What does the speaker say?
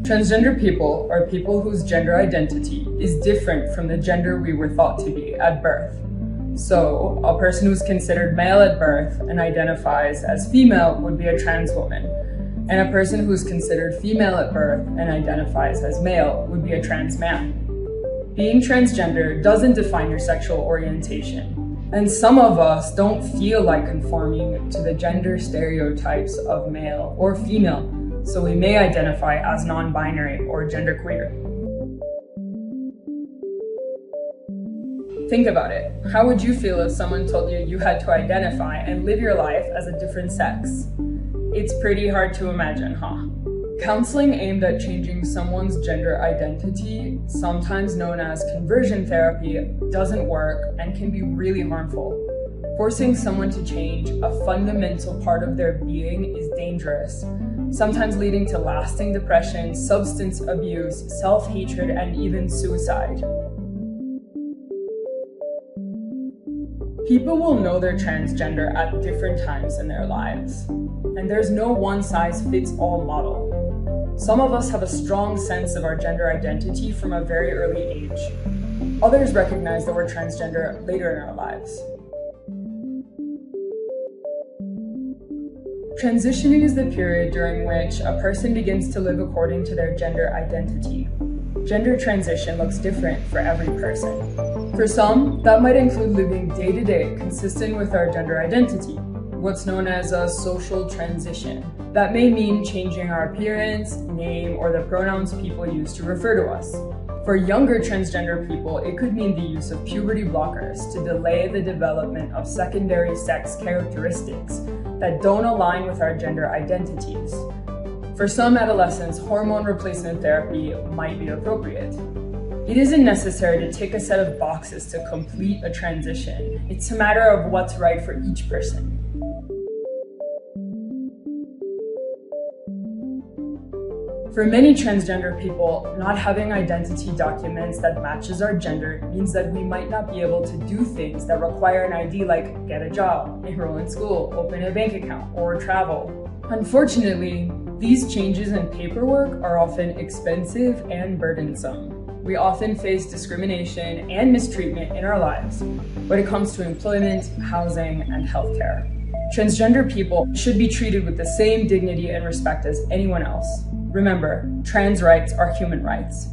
Transgender people are people whose gender identity is different from the gender we were thought to be at birth. So, a person who's considered male at birth and identifies as female would be a trans woman, and a person who's considered female at birth and identifies as male would be a trans man. Being transgender doesn't define your sexual orientation, and some of us don't feel like conforming to the gender stereotypes of male or female, so we may identify as non-binary or genderqueer. Think about it. How would you feel if someone told you you had to identify and live your life as a different sex? It's pretty hard to imagine, huh? Counseling aimed at changing someone's gender identity, sometimes known as conversion therapy, doesn't work and can be really harmful. Forcing someone to change a fundamental part of their being is dangerous, sometimes leading to lasting depression, substance abuse, self-hatred, and even suicide. People will know they're transgender at different times in their lives, and there's no one-size-fits-all model. Some of us have a strong sense of our gender identity from a very early age. Others recognize that we're transgender later in our lives. Transitioning is the period during which a person begins to live according to their gender identity. Gender transition looks different for every person. For some, that might include living day-to-day consistent with our gender identity, what's known as a social transition. That may mean changing our appearance, name, or the pronouns people use to refer to us. For younger transgender people, it could mean the use of puberty blockers to delay the development of secondary sex characteristics that don't align with our gender identities. For some adolescents, hormone replacement therapy might be appropriate. It isn't necessary to tick a set of boxes to complete a transition. It's a matter of what's right for each person. For many transgender people, not having identity documents that matches our gender means that we might not be able to do things that require an ID like get a job, enroll in school, open a bank account, or travel. Unfortunately, these changes in paperwork are often expensive and burdensome. We often face discrimination and mistreatment in our lives when it comes to employment, housing, and healthcare. Transgender people should be treated with the same dignity and respect as anyone else. Remember, trans rights are human rights.